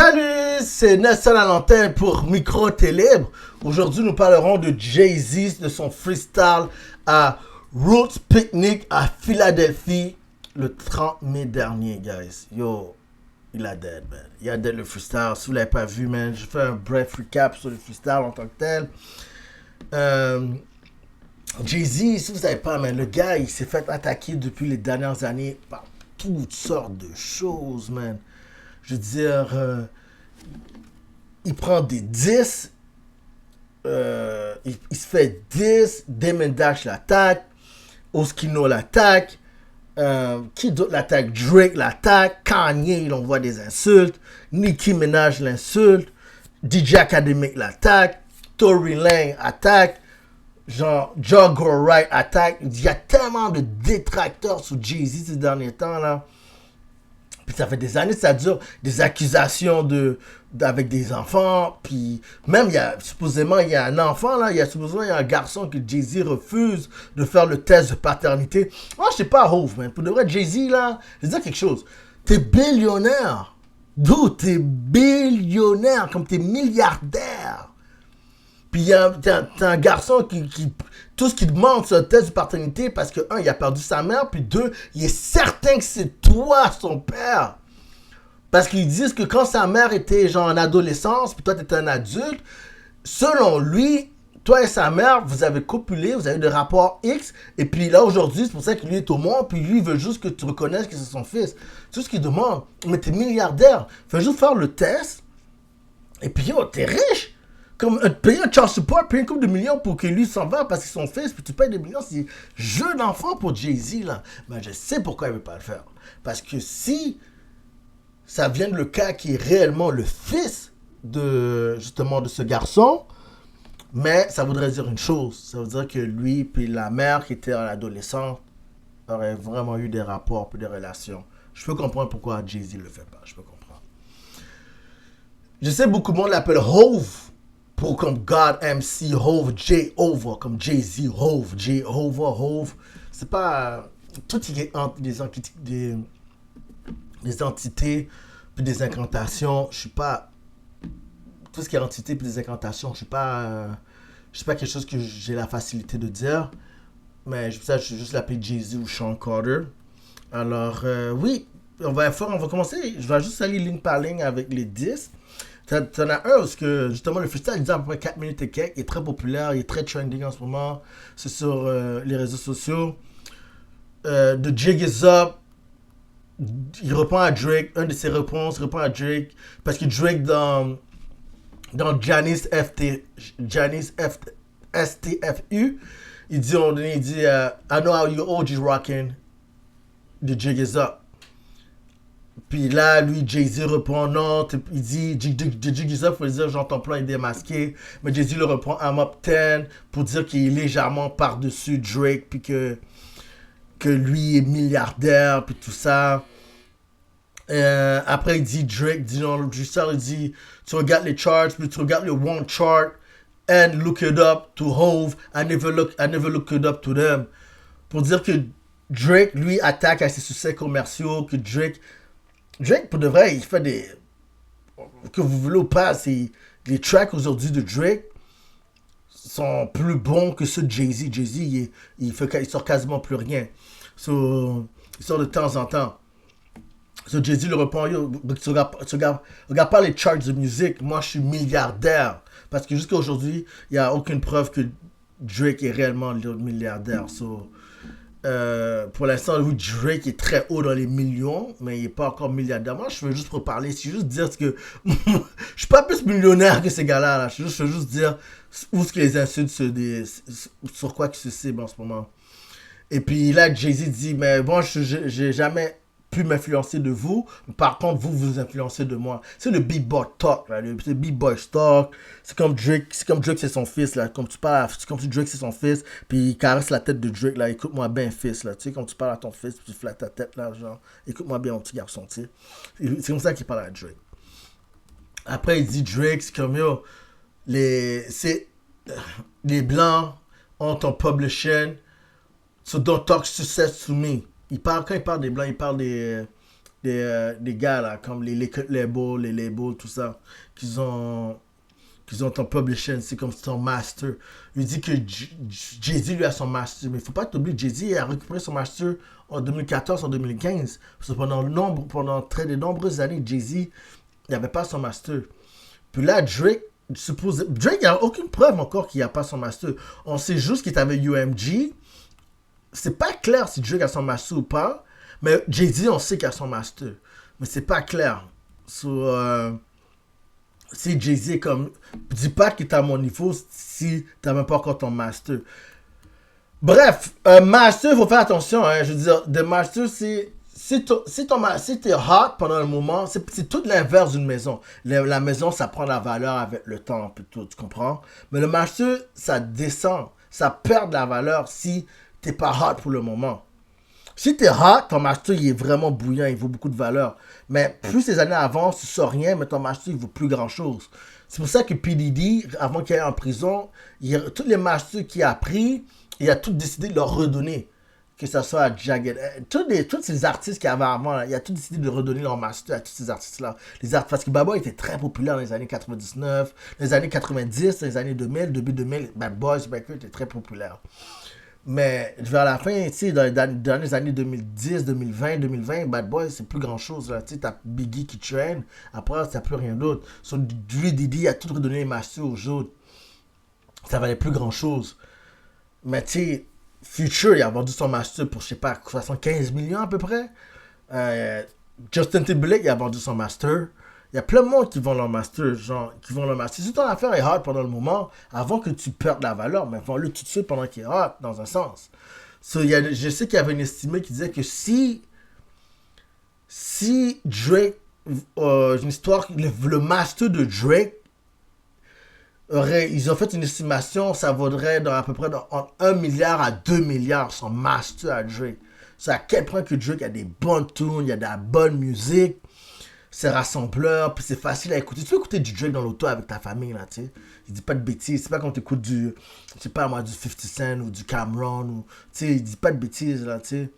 Salut, c'est Nelson à l'antenne pour Micro Télibre. Aujourd'hui, nous parlerons de Jay-Z, de son freestyle à Roots Picnic à Philadelphie le 30 mai dernier, guys. Yo, il a dead, man. Il a dead le freestyle. Si vous l'avez pas vu, man, je fais un bref recap sur le freestyle en tant que tel. Jay-Z, si vous savez pas, man, le gars, il s'est fait attaquer depuis les dernières années par toutes sortes de choses, man. Je veux dire, il prend des 10, il se fait 10, Damon Dash l'attaque, Oskino l'attaque, qui d'autre l'attaque? Drake l'attaque, Kanye il envoie des insultes, Nicki Minaj l'insulte, DJ Academic l'attaque, Tory Lanez attaque, genre Jogger Wright attaque. Il y a tellement de détracteurs sur Jay-Z ces derniers temps là. Puis ça fait des années que ça dure, des accusations avec des enfants. Puis même, supposément, il y a un enfant, là, il y a un garçon que Jay-Z refuse de faire le test de paternité. Moi, je sais pas, Hove, man. Pour de vrai, Jay-Z, là, je vais dire quelque chose. T'es billionnaire. D'où t'es billionnaire, comme t'es milliardaire. Puis t'as un garçon qui tout ce qu'il demande, c'est un test de paternité parce que, un, il a perdu sa mère, puis deux, il est certain que c'est toi, son père. Parce qu'ils disent que quand sa mère était genre en adolescence, puis toi, t'étais un adulte, selon lui, toi et sa mère, vous avez copulé, vous avez des rapports X, et puis là, aujourd'hui, c'est pour ça que lui est au monde, puis lui, il veut juste que tu reconnaisses que c'est son fils. C'est tout ce qu'il demande. Mais t'es milliardaire. Fais juste faire le test, et puis yo, t'es riche. Comme payer un child support, payer une couple de millions pour que lui s'en va parce que c'est son fils, puis tu payes des millions, c'est jeu d'enfant pour Jay-Z, là. Mais je sais pourquoi il ne veut pas le faire. Parce que si ça vient de le cas qui est réellement le fils justement de ce garçon, mais ça voudrait dire une chose. Ça veut dire que lui, puis la mère qui était en adolescent, auraient vraiment eu des rapports, puis des relations. Je peux comprendre pourquoi Jay-Z ne le fait pas. Je peux comprendre. Je sais beaucoup de monde l'appelle Hove. Pour comme God MC Hove, J Over, comme Jay-Z Hove, J Over Hove. C'est pas. Tout ce qui est des entités puis des incantations, je suis pas. Tout ce qui est entité puis des incantations, je suis pas. C'est pas quelque chose que j'ai la facilité de dire. Mais je vais juste l'appeler Jay-Z ou Sean Carter. Alors, oui, on va commencer. Je vais juste aller ligne par ligne avec les 10. T'en as un parce que justement le freestyle il dure à peu près 4 minutes et quelques, il est très populaire, il est très trending en ce moment, c'est sur les réseaux sociaux. The Jig is Up, il répond à Drake, un de ses réponses répond à Drake, parce que Drake dans Janice STFU, il dit I know how you OG rocking, The Jig is Up. Puis là, lui, Jay-Z répond non. Il dit, Jay-Z, il faut dire, j'entends plein, il est démasqué. Mais Jay-Z le reprend I'm up 10 pour dire qu'il est légèrement par-dessus Drake. Puis que lui est milliardaire. Puis tout ça. Après, il dit, Drake dit non. Il dit, tu regardes les charts. Puis tu regardes le one chart. And look it up to Hove. I never look it up to them. Pour dire que Drake, lui, attaque à ses succès commerciaux. Que Drake, pour de vrai, il fait des. Que vous voulez ou pas, les tracks aujourd'hui de Drake sont plus bons que ceux de Jay-Z. Jay-Z, il sort quasiment plus rien. So, il sort de temps en temps. So, Jay-Z le répond, yo, tu regardes pas les charts de musique. Moi, je suis milliardaire. Parce que jusqu'à aujourd'hui, il n'y a aucune preuve que Drake est réellement le milliardaire. So, pour l'instant, oui, Drake est très haut dans les millions, mais il n'est pas encore milliardaire. Moi, je veux juste reparler, c'est juste dire que je suis pas plus millionnaire que ces gars-là. Là. Je veux juste dire où ce que les insultes sur quoi ils se ciblent en ce moment. Et puis là, Jay-Z dit, mais bon, j'ai jamais pu m'influencer de vous. Par contre, vous influencez de moi. C'est le B-boy talk, là. C'est B-boy talk. C'est comme Drake, c'est son fils, là. Comme tu parles, c'est comme si Drake, c'est son fils, puis il caresse la tête de Drake, là. Écoute-moi bien, fils, là. Tu sais, quand tu parles à ton fils, puis tu flattes ta tête, là, genre, écoute-moi bien, mon petit garçon, tu sais. C'est comme ça qu'il parle à Drake. Après, il dit Drake, c'est comme, yo, les Blancs ont ton publishing, so don't talk success to me. Quand il parle des Blancs, il parle des des gars là, comme les labels, tout ça, qu'ils ont ton publishing, c'est comme son master. Il dit que Jay-Z lui a son master, mais il faut pas t'oublier, Jay-Z a récupéré son master en 2014, en 2015. Parce que pendant très de nombreuses années, Jay-Z n'avait pas son master. Puis là, Drake, Drake, il n'y a aucune preuve encore qu'il n'a pas son master. On sait juste qu'il est avec UMG. C'est pas clair si Drake a son master ou pas. Mais Jay-Z, on sait qu'il a son master. Mais c'est pas clair. Si Jay-Z est comme... Dis pas qu'il est à mon niveau si t'as même pas encore ton master. Bref, master, il faut faire attention. Hein, je veux dire, de master, c'est... Si t'es hot pendant un moment, c'est tout l'inverse d'une maison. La maison, ça prend la valeur avec le temps, plutôt, tu comprends? Mais le master, ça descend. Ça perd de la valeur si t'es pas hot pour le moment. Si t'es hot, ton master, il est vraiment bouillant, il vaut beaucoup de valeur. Mais plus les années avancent, tu sors rien, mais ton master, il vaut plus grand-chose. C'est pour ça que P. Diddy, avant qu'il aille en prison, tous les masters qu'il a pris, il a tout décidé de leur redonner. Que ce soit à Jagged, tous ces artistes qu'il y avait avant, là, il a tout décidé de redonner leur master à tous ces artistes-là. Parce que Bad Boy était très populaire dans les années 99, les années 90, les années 2000, début 2000, Bad Boy, était très populaire. Mais vers la fin, tu sais, dans les années 2010, 2020, Bad Boy, c'est plus grand chose. Tu sais, t'as Biggie qui traîne, après, t'as plus rien d'autre. So, Diddy a tout redonné les masters aux autres. Ça valait plus grand chose. Mais tu sais, Future, il a vendu son master pour, je sais pas, 75 millions à peu près. Justin Timberlake, il a vendu son master. Il y a plein de monde qui vend leur master, genre, qui vont leur master. Si ton affaire est hot pendant le moment, avant que tu perdes la valeur, mais vends-le tout de suite pendant qu'il est hot, dans un sens. Je sais qu'il y avait une estimée qui disait que si Drake, une histoire, le master de Drake, ils ont fait une estimation, ça vaudrait à peu près entre 1 milliard à 2 milliards son master à Drake. C'est à quel point que Drake a des bonnes tunes, il y a de la bonne musique. C'est rassembleur, puis c'est facile à écouter. Tu peux écouter du Drake dans l'auto avec ta famille, là, tu sais. Il dit pas de bêtises. C'est pas quand tu écoutes du 50 Cent ou du Cameron, ou, tu sais, il dit pas de bêtises, là, tu sais.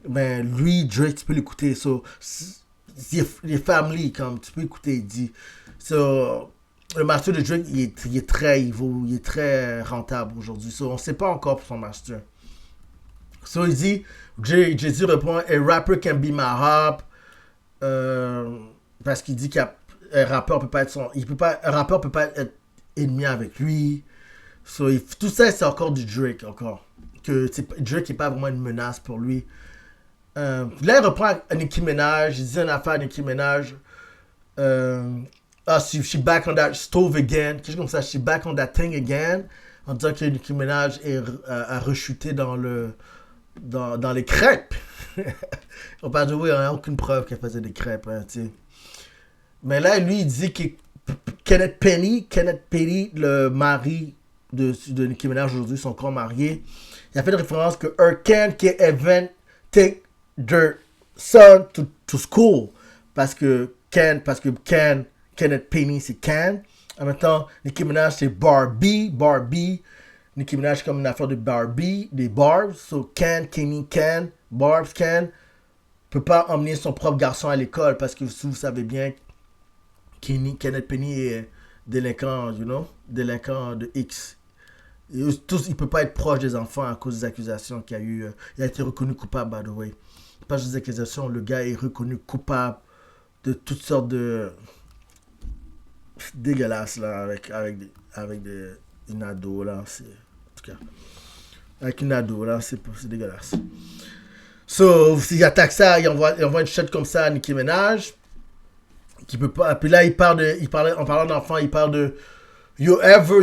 Mais lui, Drake, tu peux l'écouter. Il est family, comme, tu peux écouter, il dit. Le master de Drake, il est très rentable aujourd'hui. On sait pas encore pour son master. Il dit, Jay-Z répond, a rapper can be my hop. Parce qu'il dit qu'un rappeur peut pas être un rappeur peut pas être ennemi avec lui. Tout ça, c'est encore du Drake, encore. Drake n'est pas vraiment une menace pour lui. Là, il reprend Nicki Minaj. Il dit une affaire à Nicki Minaj. She back on that stove again. Quelque chose comme ça. She back on that thing again. En disant que Nicki Minaj a rechuté dans les crêpes. On parle de oui, on n'a aucune preuve qu'elle faisait des crêpes. Hein, mais là, lui, il dit que Kenneth Penny, le mari de Nicki Minaj aujourd'hui, son corps marié, il a fait une référence que her can even take their son to school. Parce que Kenneth Penny, c'est Can. En même temps, Nicki Minaj, c'est Barbie. Nicki Minaj, c'est comme une affaire de Barbie, des Barbs. Kenny, Barbs, peut pas emmener son propre garçon à l'école parce que vous savez bien, Kenneth Penny est délinquant, délinquant de X. Il peut pas être proche des enfants à cause des accusations qu'il y a eu. Il a été reconnu coupable, by the way. Pas juste des accusations, le gars est reconnu coupable de toutes sortes de dégueulasses là, avec une ado là, c'est en tout cas avec une ado là, c'est dégueulasse. S'il attaque ça, il envoie une shot comme ça à Nicki Minaj qui peut pas. Puis là, en parlant d'enfant, il parle de you ever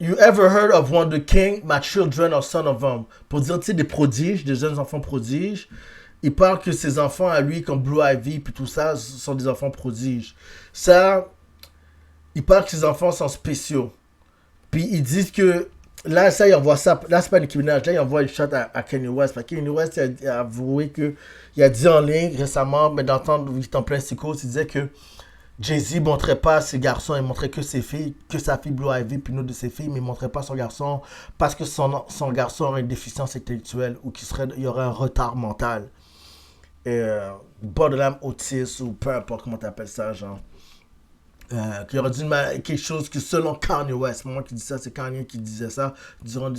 heard of Wonder King? My children are son of them. Pour dire, tu sais, des prodiges, des jeunes enfants prodiges. Il parle que ses enfants à lui, comme Blue Ivy, puis tout ça, sont des enfants prodiges. Ça, il parle que ses enfants sont spéciaux. Puis ils disent que, là, ça, il envoie ça, là, c'est pas Nicki Minaj, là, il envoie une shot à Kanye West. Parce que Kanye West a avoué il a dit en ligne récemment, mais d'entendre, il est en plein psychose, il disait que Jay-Z montrait pas ses garçons, il montrait que ses filles, que sa fille Blue Ivy, puis une autre de ses filles, mais il montrait pas son garçon parce que son garçon aurait une déficience intellectuelle ou il y aurait un retard mental. borderline autiste ou peu importe comment t'appelles ça, genre. Qui aurait dit quelque chose que selon Kanye West, c'est moi qui dis ça, c'est Kanye qui disait ça durant une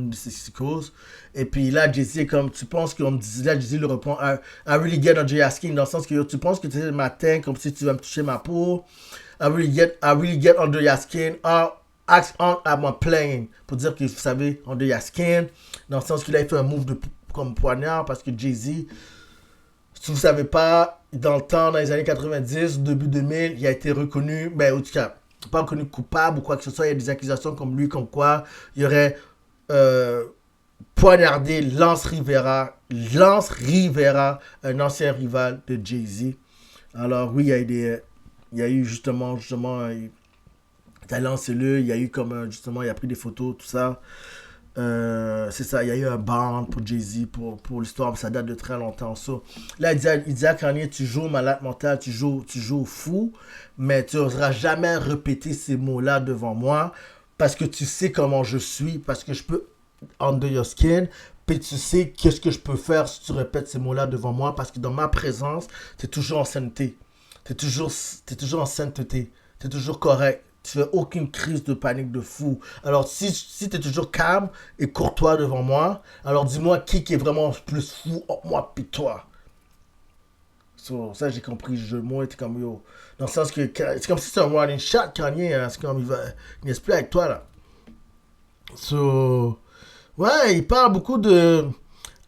de ses psychoses. Et puis là, Jay-Z est comme, tu penses qu'on me dit, là, Jay-Z le répond, I really get under your skin, dans le sens que tu penses que tu es le matin, comme si tu vas me toucher ma peau. I really get under your skin. Ask on am I playing, pour dire que vous savez, under your skin, dans le sens qu'il a fait un move comme poignard, parce que Jay-Z, si vous ne savez pas, dans le temps, dans les années 90, début 2000, il a été reconnu, en tout cas, pas reconnu coupable ou quoi que ce soit. Il y a des accusations comme lui, comme quoi il aurait poignardé Lance Rivera, un ancien rival de Jay-Z. Alors oui, il y a eu justement, il a lancé il y a eu comme, justement, il a pris des photos, tout ça. C'est ça, il y a eu un ban pour Jay-Z pour l'histoire, ça date de très longtemps. So, là, il dit à Kanye, tu joues malade mental, tu joues fou, mais tu n'oseras jamais répéter ces mots-là devant moi parce que tu sais comment je suis, parce que je peux under your skin, puis tu sais qu'est-ce que je peux faire si tu répètes ces mots-là devant moi, parce que dans ma présence, tu es toujours en sainteté, tu es toujours en sainteté, tu es toujours correct. Tu fais aucune crise de panique de fou. Alors, si tu es toujours calme et courtois devant moi, alors dis-moi qui est vraiment plus fou entre moi pis toi. So, ça, j'ai compris. Moi, était comme yo. Dans le sens que c'est comme si c'était un running shot, Kanye. Hein, c'est comme il n'est plus avec toi, là. So, ouais, il parle beaucoup de.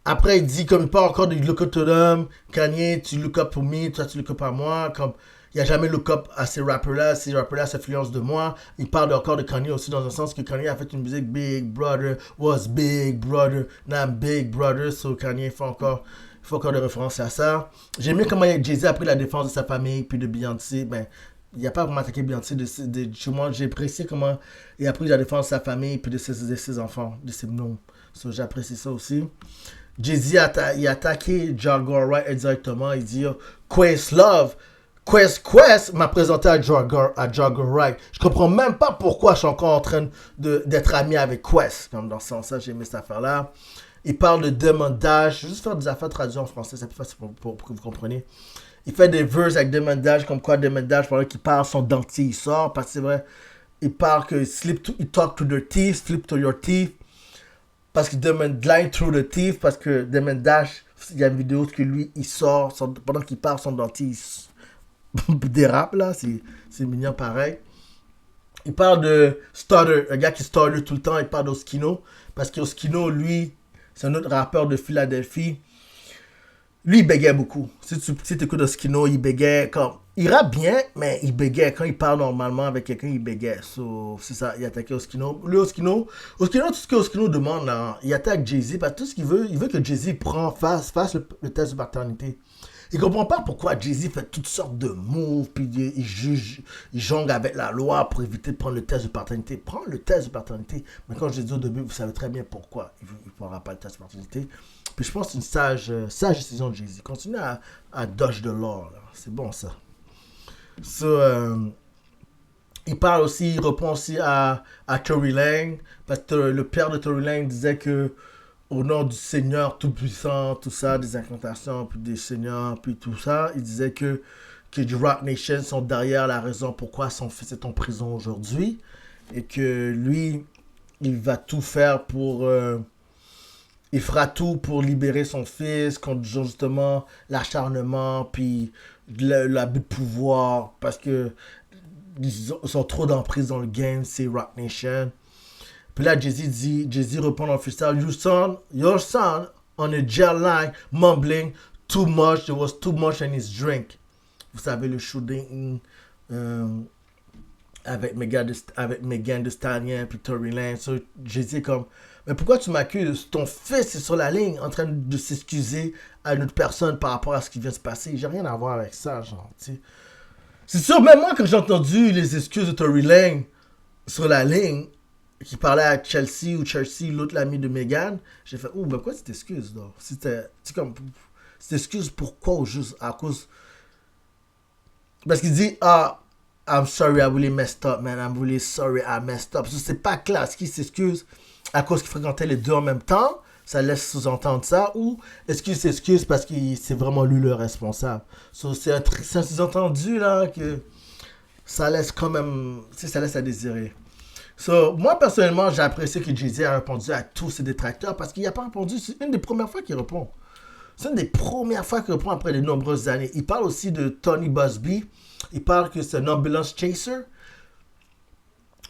Après, il parle encore de look up to them. Kanye, tu look up pour me, toi, tu look up à moi. Comme. Il n'y a jamais look up à ces rappers-là s'influencent de moi. Il parle encore de Kanye aussi dans un sens que Kanye a fait une musique Big Brother, was Big Brother, now I'm Big Brother. So Kanye fait encore des références à ça. J'aime bien comment Jay-Z a pris la défense de sa famille puis de Beyoncé. Il n'a pas vraiment attaqué Beyoncé. Moi, j'ai apprécié comment il a pris la défense de sa famille puis de ses enfants, de ses noms. So j'apprécie ça aussi. Jay-Z il a attaqué Jaguar Wright indirectement. Il dit Questlove. Quest m'a présenté à Jaguar Wright. Je comprends même pas pourquoi je suis encore en train d'être ami avec Quest. Comme dans ce sens-là, j'ai aimé cette affaire-là. Il parle de Damon Dash. Je vais juste faire des affaires traduites en français, c'est plus facile pour que vous compreniez. Il fait des verses avec Damon Dash, comme quoi Damon Dash, pendant qu'il parle, son dentier, il sort. Parce que c'est vrai, il parle que il talk to their teeth, slip to your teeth. Parce que Damon line through the teeth, parce que Damon Dash, il y a une vidéo que lui, il sort, pendant qu'il parle, son dentier, il dérape là, c'est mignon pareil. Il parle de Stutter, un gars qui stutter tout le temps. Il parle d'Oskino, parce qu'Oskino, lui, c'est un autre rappeur de Philadelphie. Lui, il bégait beaucoup. Si tu écoutes Oskino, il bégait comme. Il rappe bien, mais il bégait. Quand il parle normalement avec quelqu'un, il bégait. So, c'est ça, il attaquait Oskino. Lui, Oskino, tout ce que Oskino demande, là, il attaque Jay-Z, parce que tout ce qu'il veut, il veut que Jay-Z fasse le test de paternité. Il comprend pas pourquoi Jay-Z fait toutes sortes de moves, puis il jongle avec la loi pour éviter de prendre le test de paternité. Prends le test de paternité. Mais quand je l'ai dit au début, vous savez très bien pourquoi il ne prendra pas le test de paternité. Puis je pense que c'est une sage décision de Jay-Z. Continue à dodge de l'or, là. C'est bon, ça. Il parle aussi, il répond aussi à Tory Lanez, parce que le père de Tory Lanez disait que au nom du Seigneur Tout-Puissant, tout ça, des incantations, puis des seigneurs, puis tout ça, il disait que du Rock Nation sont derrière la raison pourquoi son fils est en prison aujourd'hui, et que lui, il va tout faire il fera tout pour libérer son fils contre justement l'acharnement, puis l'abus de pouvoir, parce que ils sont trop d'emprise dans le game, c'est Rock Nation. Puis là, Jay-Z répond en freestyle, your son on a jail line, mumbling too much, there was too much in his drink. Vous savez, le shooting avec Megan Thee Stallion puis Tory Lanez. So, Jay-Z est comme, mais pourquoi tu m'accuses? Ton fils est sur la ligne en train de s'excuser à une autre personne par rapport à ce qui vient de se passer. J'ai rien à voir avec ça, genre, tu sais. C'est sûr, même moi, quand j'ai entendu les excuses de Tory Lanez sur la ligne, qui parlait à Chelsea, l'autre l'ami de Megan, j'ai fait, oh, ben quoi cette excuse, là? C'était comme, cette excuse pourquoi, ou juste à cause. Parce qu'il dit, I'm sorry, I really messed up, man. I'm really sorry, I messed up. So, c'est pas classe qui s'excuse à cause qu'il fréquentait les deux en même temps. Ça laisse sous-entendre ça, ou est-ce qu'il s'excuse parce que c'est vraiment lui le responsable? So, c'est un sous-entendu là que ça laisse quand même, ça laisse à désirer. So, moi personnellement, j'ai apprécié que Jay-Z a répondu à tous ses détracteurs parce qu'il n'a pas répondu. C'est une des premières fois qu'il répond. C'est une des premières fois qu'il répond après de nombreuses années. Il parle aussi de Tony Busby. Il parle que c'est un ambulance chaser.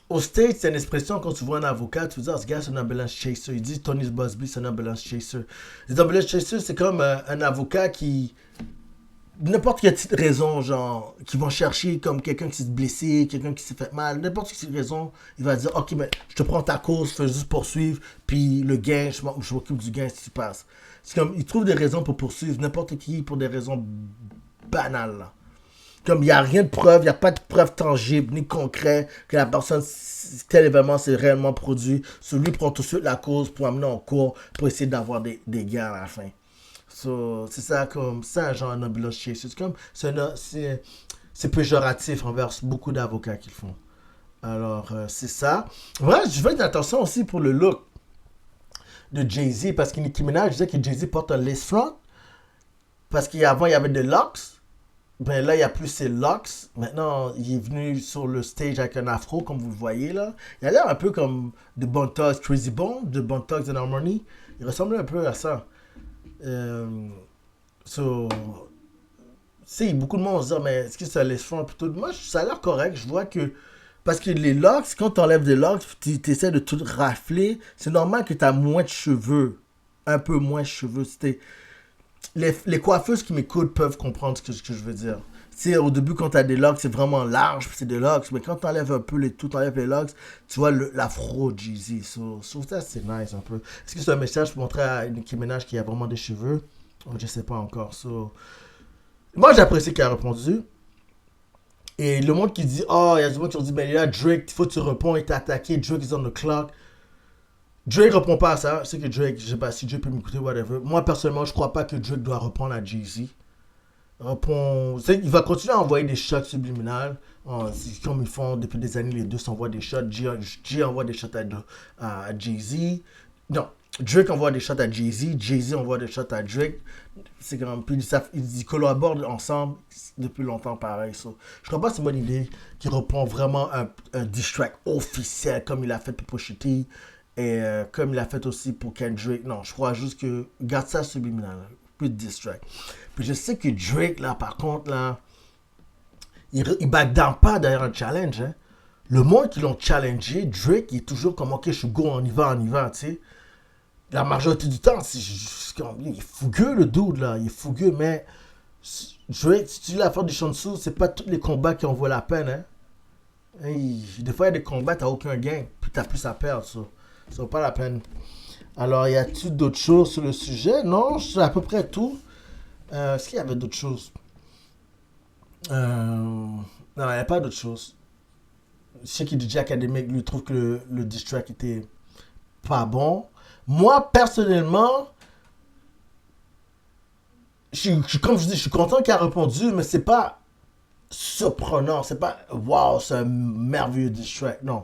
Au States, c'est une expression quand tu vois un avocat, tu dis, ah, ce gars, c'est un ambulance chaser. Il dit Tony Busby, c'est un ambulance chaser. Les ambulance chasers, c'est comme un avocat qui, n'importe quelle petite raison, genre, qui vont chercher comme quelqu'un qui s'est blessé, quelqu'un qui s'est fait mal, n'importe quelle raison, il va dire, ok, mais je te prends ta cause, fais juste poursuivre, puis le gain, je m'occupe du gain si tu passes. C'est comme, ils trouvent des raisons pour poursuivre n'importe qui pour des raisons banales, là. Comme il n'y a rien de preuve, il n'y a pas de preuve tangible ni concret que la personne, tel événement s'est réellement produit. Celui prend tout de suite la cause pour amener en cours pour essayer d'avoir des gains à la fin. So, c'est ça comme ça, genre un ambulance chaser. C'est comme, c'est péjoratif envers beaucoup d'avocats qui le font. Alors, c'est ça. Ouais, je veux une attention aussi pour le look de Jay-Z parce que Nicki Minaj disait que Jay-Z porte un lace front parce qu'avant il y avait des locks. Ben là, il n'y a plus ses locks. Maintenant, il est venu sur le stage avec un afro, comme vous le voyez là. Il a l'air un peu comme de Bone Thugs, Crazy Bone, de Bone Thugs and Harmony. Il ressemble un peu à ça. So, si beaucoup de monde se dit, mais est-ce que ça laisse faire plutôt? Moi, ça a l'air correct. Je vois que. Parce que les locks, quand tu enlèves des locks, tu essaies de tout rafler. C'est normal que tu as moins de cheveux. Un peu moins de cheveux. Les coiffeuses qui m'écoutent peuvent comprendre ce que je veux dire. C'est au début, quand tu as des locks, c'est vraiment large, c'est des locks. Mais quand tu enlèves un peu tu enlèves les locks, tu vois l'afro Jeezy. So, ça, c'est nice un peu. Est-ce que c'est un message pour montrer à Nicki Minaj qu'il y a vraiment des cheveux? Je sais pas encore. So, moi, j'apprécie qu'elle a répondu. Et le monde qui dit, oh, il y a du monde qui ont dit, mais là, Drake, il faut que tu réponds, il t'a attaqué, Drake is on the clock. Drake répond pas à ça. C'est que Drake, je sais pas si Drake peut m'écouter, whatever. Moi, personnellement, je crois pas que Drake doit répondre à Jay-Z. Il va continuer à envoyer des shots subliminales. C'est comme ils font depuis des années, les deux s'envoient des shots. Jay envoie des shots à Jay-Z. Non, Drake envoie des shots à Jay-Z. Jay-Z envoie des shots à Drake. C'est comme, puis ils collaborent ensemble depuis longtemps, pareil. So, je crois pas que c'est une bonne idée qu'il répond vraiment un diss track officiel comme il a fait pour Pusha T. Et comme il a fait aussi pour Kendrick. Non, je crois juste que garde ça subliminal. Plus de diss track. Puis je sais que Drake, là, par contre, là, il back down pas derrière un challenge. Hein. Le monde qui l'ont challengé, Drake, il est toujours comme, ok, je suis go, on y va, tu sais. La majorité du temps, il est fougueux, le dude, là. Il est fougueux, mais Drake, si tu dis l'affaire du Shansu, c'est pas tous les combats qui en vaut la peine, hein. Des fois, il y a des combats, t'as aucun gain, puis t'as plus à perdre, ça. Ça vaut pas la peine. Alors, y a-t-il d'autres choses sur le sujet? Non, c'est à peu près tout. Est-ce qu'il y avait d'autres choses? Non, il n'y a pas d'autres choses. Je sais que DJ Academic lui trouve que le diss track était pas bon. Moi, personnellement, comme je dis, je suis content qu'il a répondu, mais c'est pas surprenant. C'est pas, wow, c'est un merveilleux diss track. Non.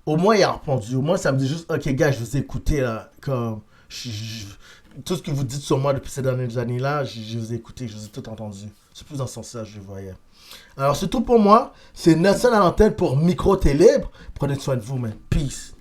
Au moins, il a répondu. Au moins, ça me dit juste, ok, gars, je vous ai écouté, là. Comme, tout ce que vous dites sur moi depuis ces dernières années-là, je vous ai écouté, je vous ai tout entendu. C'est plus dans ce sens-là que je voyais. Alors, c'est tout pour moi. C'est Nelson à l'antenne pour Micro Télibre. Prenez soin de vous, man. Peace.